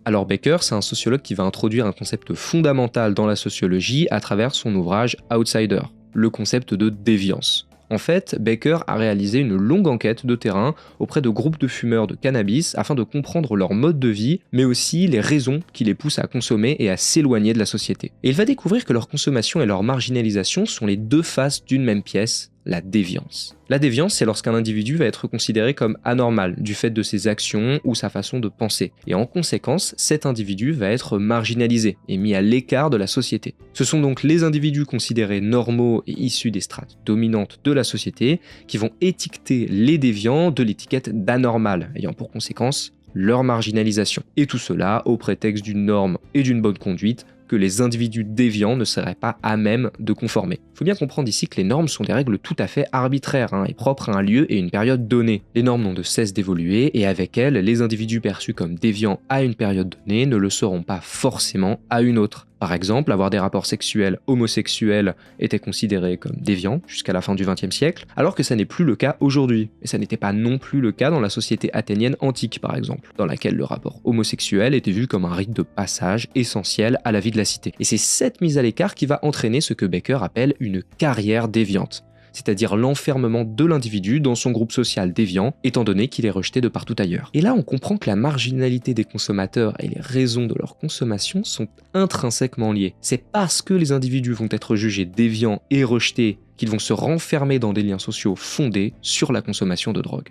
Alors Baker, c'est un sociologue qui va introduire un concept fondamental dans la sociologie à travers son ouvrage Outsider, le concept de déviance. En fait, Baker a réalisé une longue enquête de terrain auprès de groupes de fumeurs de cannabis afin de comprendre leur mode de vie, mais aussi les raisons qui les poussent à consommer et à s'éloigner de la société. Et il va découvrir que leur consommation et leur marginalisation sont les deux faces d'une même pièce, la déviance. La déviance, c'est lorsqu'un individu va être considéré comme anormal du fait de ses actions ou sa façon de penser. Et en conséquence, cet individu va être marginalisé et mis à l'écart de la société. Ce sont donc les individus considérés normaux et issus des strates dominantes de la société qui vont étiqueter les déviants de l'étiquette d'anormal, ayant pour conséquence leur marginalisation. Et tout cela au prétexte d'une norme et d'une bonne conduite que les individus déviants ne seraient pas à même de conformer. Il faut bien comprendre ici que les normes sont des règles tout à fait arbitraires et propres à un lieu et une période donnée. Les normes n'ont de cesse d'évoluer et avec elles, les individus perçus comme déviants à une période donnée ne le seront pas forcément à une autre. Par exemple, avoir des rapports sexuels homosexuels était considéré comme déviant jusqu'à la fin du XXe siècle, alors que ça n'est plus le cas aujourd'hui. Et ça n'était pas non plus le cas dans la société athénienne antique, par exemple, dans laquelle le rapport homosexuel était vu comme un rite de passage essentiel à la vie de la cité. Et c'est cette mise à l'écart qui va entraîner ce que Baker appelle une carrière déviante, c'est-à-dire l'enfermement de l'individu dans son groupe social déviant, étant donné qu'il est rejeté de partout ailleurs. Et là, on comprend que la marginalité des consommateurs et les raisons de leur consommation sont intrinsèquement liées. C'est parce que les individus vont être jugés déviants et rejetés qu'ils vont se renfermer dans des liens sociaux fondés sur la consommation de drogue.